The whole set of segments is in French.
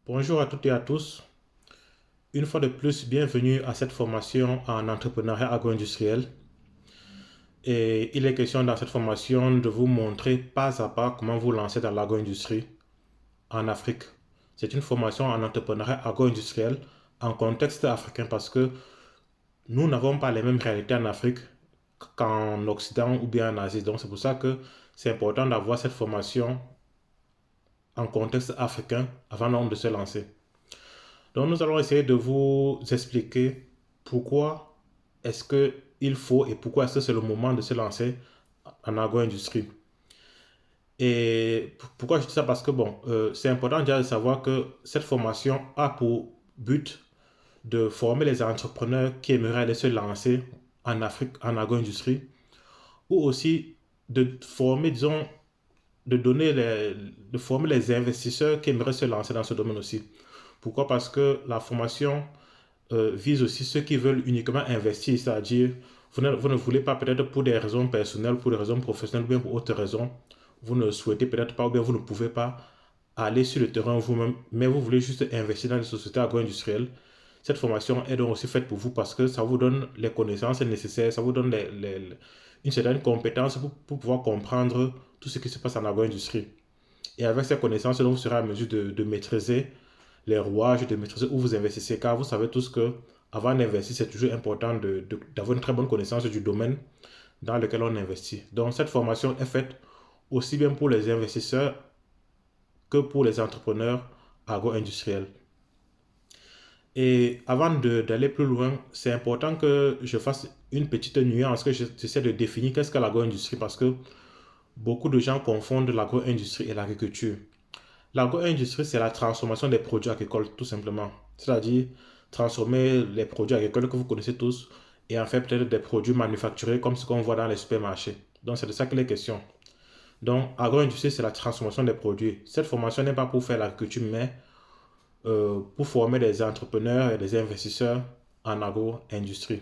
Bonjour à toutes et à tous. Une fois de plus, bienvenue à cette formation en entrepreneuriat agro-industriel. Et il est question dans cette formation de vous montrer pas à pas comment vous lancer dans l'agro-industrie en Afrique. C'est une formation en entrepreneuriat agro-industriel en contexte africain parce que nous n'avons pas les mêmes réalités en Afrique qu'en Occident ou bien en Asie. Donc c'est pour ça que c'est important d'avoir cette formation en contexte africain avant donc de se lancer. Donc nous allons essayer de vous expliquer pourquoi est-ce qu'il faut et pourquoi est-ce que c'est le moment de se lancer en agro-industrie. Et pourquoi je dis ça? Parce que bon, c'est important déjà de savoir que cette formation a pour but de former les entrepreneurs qui aimeraient aller se lancer en Afrique en agro-industrie ou aussi de former, disons, de former les investisseurs qui aimeraient se lancer dans ce domaine aussi. Pourquoi? Parce que la formation vise aussi ceux qui veulent uniquement investir, c'est-à-dire vous ne voulez pas peut-être pour des raisons personnelles, pour des raisons professionnelles ou bien pour autres raisons, vous ne souhaitez peut-être pas ou bien vous ne pouvez pas aller sur le terrain vous-même, mais vous voulez juste investir dans les sociétés agro-industrielles. Cette formation est donc aussi faite pour vous parce que ça vous donne les connaissances nécessaires, ça vous donne une certaine compétence pour pouvoir comprendre tout ce qui se passe en agro-industrie. Et avec ces connaissances, donc, vous serez à mesure de maîtriser les rouages, de maîtriser où vous investissez, car vous savez tous que avant d'investir, c'est toujours important d'avoir une très bonne connaissance du domaine dans lequel on investit. Donc, cette formation est faite aussi bien pour les investisseurs que pour les entrepreneurs agro-industriels. Et avant d'aller plus loin, c'est important que je fasse une petite nuance, que j'essaie de définir qu'est-ce que l'agro-industrie, parce que beaucoup de gens confondent l'agro-industrie et l'agriculture. L'agro-industrie, c'est la transformation des produits agricoles, tout simplement. C'est-à-dire transformer les produits agricoles que vous connaissez tous et en faire peut-être des produits manufacturés comme ce qu'on voit dans les supermarchés. Donc, c'est de ça qu'il est question. Donc, agro-industrie, c'est la transformation des produits. Cette formation n'est pas pour faire l'agriculture, mais pour former des entrepreneurs et des investisseurs en agro-industrie.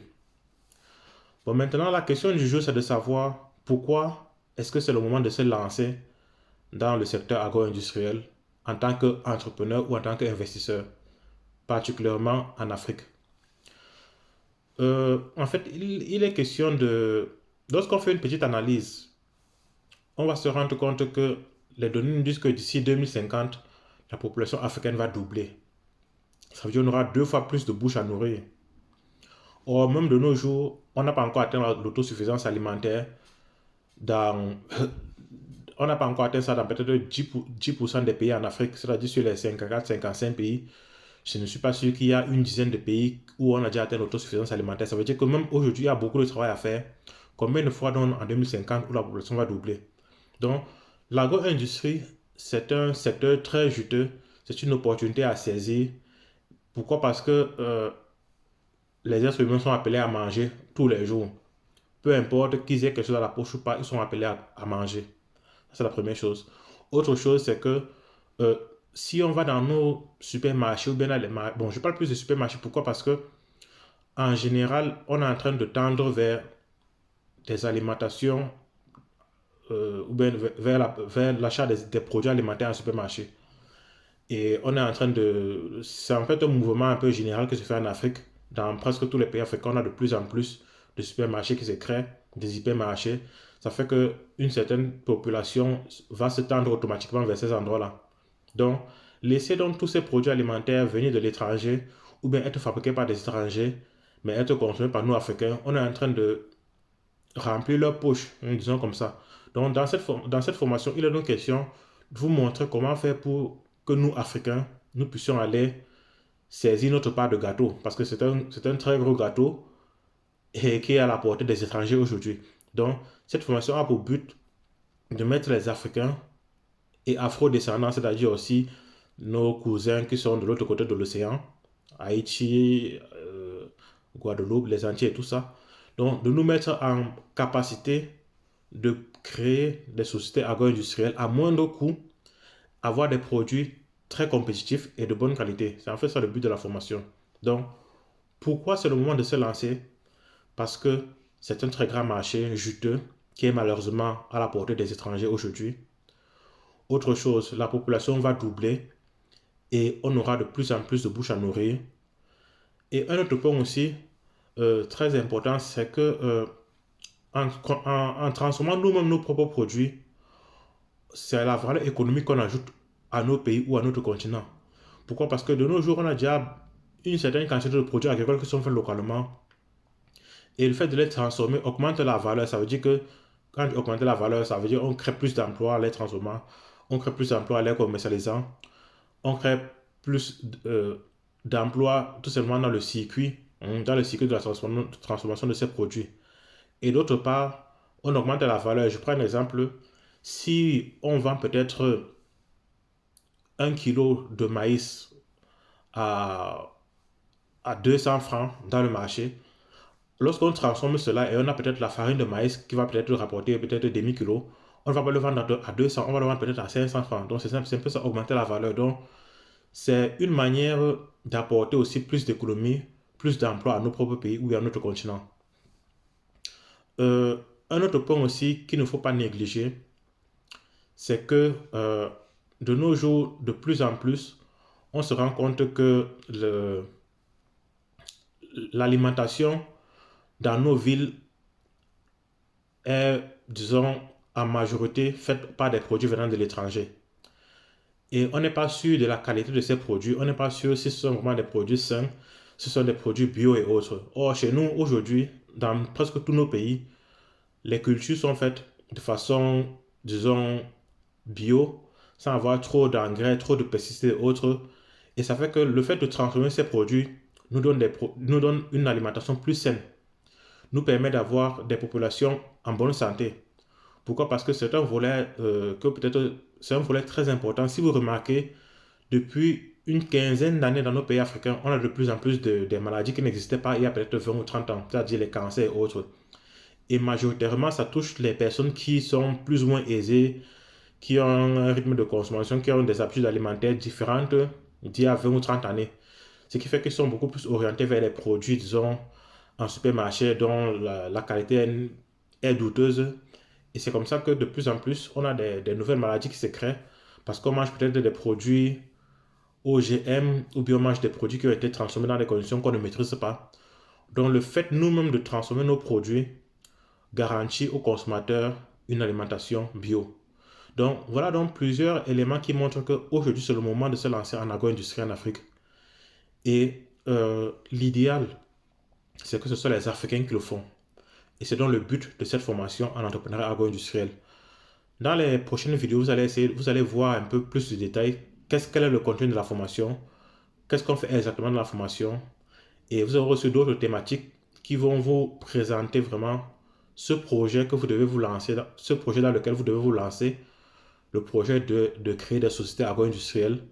Bon, maintenant, la question du jour, c'est de savoir pourquoi est-ce que c'est le moment de se lancer dans le secteur agro-industriel en tant qu'entrepreneur ou en tant qu'investisseur, particulièrement en Afrique. En fait, il est question de... Lorsqu'on fait une petite analyse, on va se rendre compte que les données nous disent que d'ici 2050, la population africaine va doubler. Ça veut dire qu'on aura deux fois plus de bouches à nourrir. Or, même de nos jours, on n'a pas encore atteint l'autosuffisance alimentaire dans... On n'a pas encore atteint ça dans peut-être 10% des pays en Afrique, c'est-à-dire sur les 54-55 pays. Je ne suis pas sûr qu'il y a une dizaine de pays où on a déjà atteint l'autosuffisance alimentaire. Ça veut dire que même aujourd'hui, il y a beaucoup de travail à faire. Combien de fois donc en 2050 où la population va doubler? Donc, l'agro-industrie, c'est un secteur très juteux. C'est une opportunité à saisir. Pourquoi? Parce que les êtres humains sont appelés à manger tous les jours. Peu importe qu'ils aient quelque chose à la poche ou pas, ils sont appelés à manger. C'est la première chose. Autre chose, c'est que euh, si on va dans nos supermarchés ou bien dans les marchés, bon, je parle plus de supermarchés, pourquoi? Parce que en général, on est en train de tendre vers des alimentations ou bien vers l'achat des produits alimentaires en supermarché. Et on est en train de... C'est en fait un mouvement un peu général qui se fait en Afrique. Dans presque tous les pays africains, on a de plus en plus de supermarchés qui se créent, des hypermarchés. Ça fait qu'une certaine population va se tendre automatiquement vers ces endroits-là. Donc, laisser donc tous ces produits alimentaires venir de l'étranger ou bien être fabriqués par des étrangers, mais être consommés par nous Africains, on est en train de remplir leur poche, disons comme ça. Donc, dans cette formation, il est donc question de vous montrer comment faire pour que nous, Africains, nous puissions aller saisir notre part de gâteau. Parce que c'est un très gros gâteau et qui est à la portée des étrangers aujourd'hui. Donc, cette formation a pour but de mettre les Africains et afro-descendants, c'est-à-dire aussi nos cousins qui sont de l'autre côté de l'océan, Haïti, Guadeloupe, les Antilles et tout ça. Donc, de nous mettre en capacité de créer des sociétés agro-industrielles à moindre coût, avoir des produits très compétitifs et de bonne qualité. C'est en fait ça le but de la formation. Donc, pourquoi c'est le moment de se lancer? Parce que c'est un très grand marché juteux qui est malheureusement à la portée des étrangers aujourd'hui. Autre chose, la population va doubler et on aura de plus en plus de bouches à nourrir. Et un autre point aussi très important, c'est que en transformant nous-mêmes nos propres produits, c'est la valeur économique qu'on ajoute à nos pays ou à notre continent. Pourquoi? Parce que de nos jours, on a déjà une certaine quantité de produits agricoles qui sont faits localement. Et le fait de les transformer augmente la valeur. Ça veut dire que quand on augmente la valeur, ça veut dire qu'on crée plus d'emplois en les transformant, on crée plus d'emplois en les commercialisant, on crée plus d'emplois tout simplement dans le circuit de la transformation de ces produits. Et d'autre part, on augmente la valeur. Je prends un exemple. Si on vend peut-être 1 kilo de maïs à, à 200 francs dans le marché, lorsqu'on transforme cela et on a peut-être la farine de maïs qui va peut-être rapporter peut-être demi-kilo, on ne va pas le vendre à 200, on va le vendre peut-être à 500 francs. Donc c'est un peu ça, augmenter la valeur. Donc c'est une manière d'apporter aussi plus d'économies, plus d'emplois à nos propres pays ou à notre continent. Un autre point aussi qu'il ne faut pas négliger, c'est que de nos jours, de plus en plus, on se rend compte que l'alimentation dans nos villes est, disons, en majorité faite par des produits venant de l'étranger. Et on n'est pas sûr de la qualité de ces produits, on n'est pas sûr si ce sont vraiment des produits sains, si ce sont des produits bio et autres. Or, chez nous, aujourd'hui, dans presque tous nos pays, les cultures sont faites de façon, disons, bio, sans avoir trop d'engrais, trop de pesticides et autres. Et ça fait que le fait de transformer ces produits nous donne une alimentation plus saine, nous permet d'avoir des populations en bonne santé. Pourquoi? Parce que c'est un volet c'est un volet très important. Si vous remarquez, depuis une quinzaine d'années dans nos pays africains, on a de plus en plus de maladies qui n'existaient pas il y a peut-être 20 ou 30 ans, c'est-à-dire les cancers et autres. Et majoritairement, ça touche les personnes qui sont plus ou moins aisées, qui ont un rythme de consommation, qui ont des habitudes alimentaires différentes d'il y a 20 ou 30 années. Ce qui fait qu'ils sont beaucoup plus orientés vers les produits, disons, en supermarché dont la qualité est douteuse. Et c'est comme ça que de plus en plus, on a des nouvelles maladies qui se créent parce qu'on mange peut-être des produits OGM ou bien on mange des produits qui ont été transformés dans des conditions qu'on ne maîtrise pas. Donc le fait nous-mêmes de transformer nos produits garantit aux consommateurs une alimentation bio. Donc voilà donc plusieurs éléments qui montrent qu'aujourd'hui c'est le moment de se lancer en agro-industrie en Afrique. Et l'idéal, c'est que ce soit les Africains qui le font. Et c'est donc le but de cette formation en entrepreneuriat agro-industriel. Dans les prochaines vidéos, vous allez voir un peu plus de détails. Quel est le contenu de la formation? Qu'est-ce qu'on fait exactement dans la formation? Et vous aurez aussi d'autres thématiques qui vont vous présenter vraiment ce projet que vous devez vous lancer, ce projet dans lequel vous devez vous lancer, le projet de créer des sociétés agro-industrielles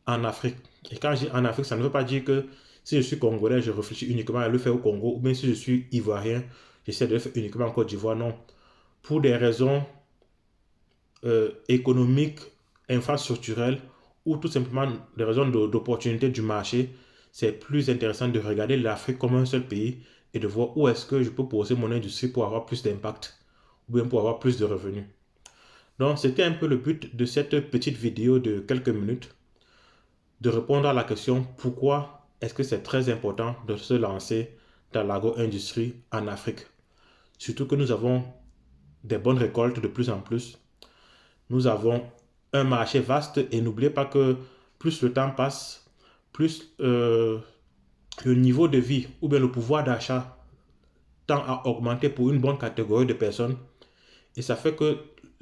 en Afrique. Et quand je dis en Afrique, ça ne veut pas dire que si je suis congolais, je réfléchis uniquement à le faire au Congo, ou bien si je suis ivoirien, j'essaie de le faire uniquement en Côte d'Ivoire. Non. Pour des raisons économiques, infrastructurelles, ou tout simplement des raisons d'opportunité du marché, c'est plus intéressant de regarder l'Afrique comme un seul pays et de voir où est-ce que je peux poser mon industrie pour avoir plus d'impact, ou bien pour avoir plus de revenus. Donc, c'était un peu le but de cette petite vidéo de quelques minutes, de répondre à la question pourquoi est-ce que c'est très important de se lancer dans l'agro-industrie en Afrique. Surtout que nous avons des bonnes récoltes de plus en plus. Nous avons un marché vaste et n'oubliez pas que plus le temps passe, plus le niveau de vie ou bien le pouvoir d'achat tend à augmenter pour une bonne catégorie de personnes. Et ça fait que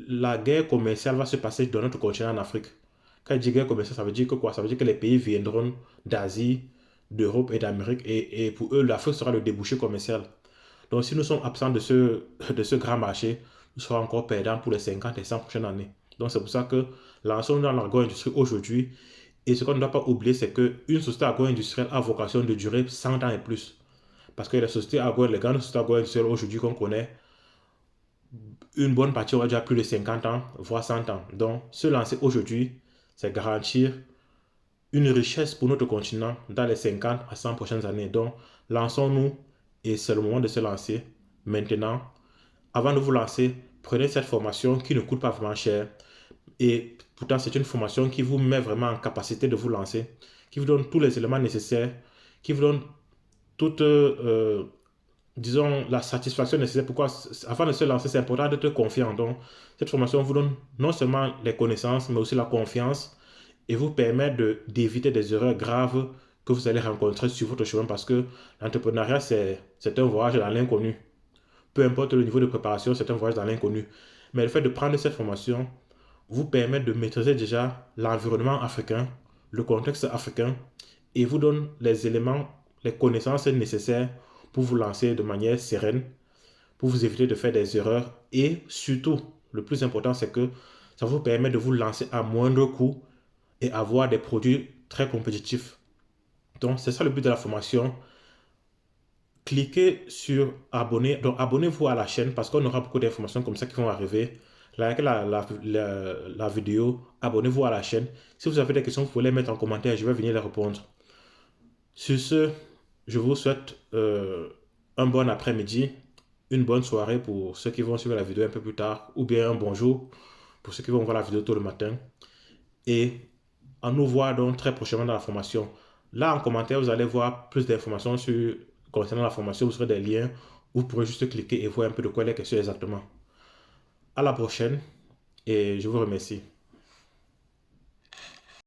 la guerre commerciale va se passer dans notre continent en Afrique. Quand je dis guerre commerciale, ça veut dire que quoi? Ça veut dire que les pays viendront d'Asie, d'Europe et d'Amérique et pour eux, l'Afrique sera le débouché commercial. Donc si nous sommes absents de ce grand marché, nous serons encore perdants pour les 50 et 100 prochaines années. Donc c'est pour ça que lançons dans l'agro-industrie aujourd'hui. Et ce qu'on ne doit pas oublier, c'est qu'une société agro-industrielle a vocation de durer 100 ans et plus. Parce que les grandes sociétés agro-industrielles aujourd'hui qu'on connaît, une bonne partie aura déjà plus de 50 ans, voire 100 ans. Donc, se lancer aujourd'hui, c'est garantir une richesse pour notre continent dans les 50 à 100 prochaines années. Donc, lançons-nous et c'est le moment de se lancer maintenant. Avant de vous lancer, prenez cette formation qui ne coûte pas vraiment cher. Et pourtant, c'est une formation qui vous met vraiment en capacité de vous lancer, qui vous donne tous les éléments nécessaires, qui vous donne toute, disons, la satisfaction nécessaire. Pourquoi, avant de se lancer, c'est important d'être confiant. Donc, cette formation vous donne non seulement les connaissances, mais aussi la confiance et vous permet d'éviter des erreurs graves que vous allez rencontrer sur votre chemin parce que l'entrepreneuriat, c'est un voyage dans l'inconnu. Peu importe le niveau de préparation, c'est un voyage dans l'inconnu. Mais le fait de prendre cette formation vous permet de maîtriser déjà l'environnement africain, le contexte africain et vous donne les éléments, les connaissances nécessaires pour vous lancer de manière sereine, pour vous éviter de faire des erreurs et surtout, le plus important, c'est que ça vous permet de vous lancer à moindre coût et avoir des produits très compétitifs. Donc, c'est ça le but de la formation. Cliquez sur abonner. Donc, abonnez-vous à la chaîne parce qu'on aura beaucoup d'informations comme ça qui vont arriver. Likez la vidéo. Abonnez-vous à la chaîne. Si vous avez des questions, vous pouvez les mettre en commentaire. Je vais venir les répondre. Sur ce, je vous souhaite un bon après-midi, une bonne soirée pour ceux qui vont suivre la vidéo un peu plus tard, ou bien un bonjour pour ceux qui vont voir la vidéo tôt le matin. Et on nous voit donc très prochainement dans la formation. Là, en commentaire, vous allez voir plus d'informations concernant la formation. Vous aurez des liens où vous pourrez juste cliquer et voir un peu de quoi il est question exactement. À la prochaine et je vous remercie.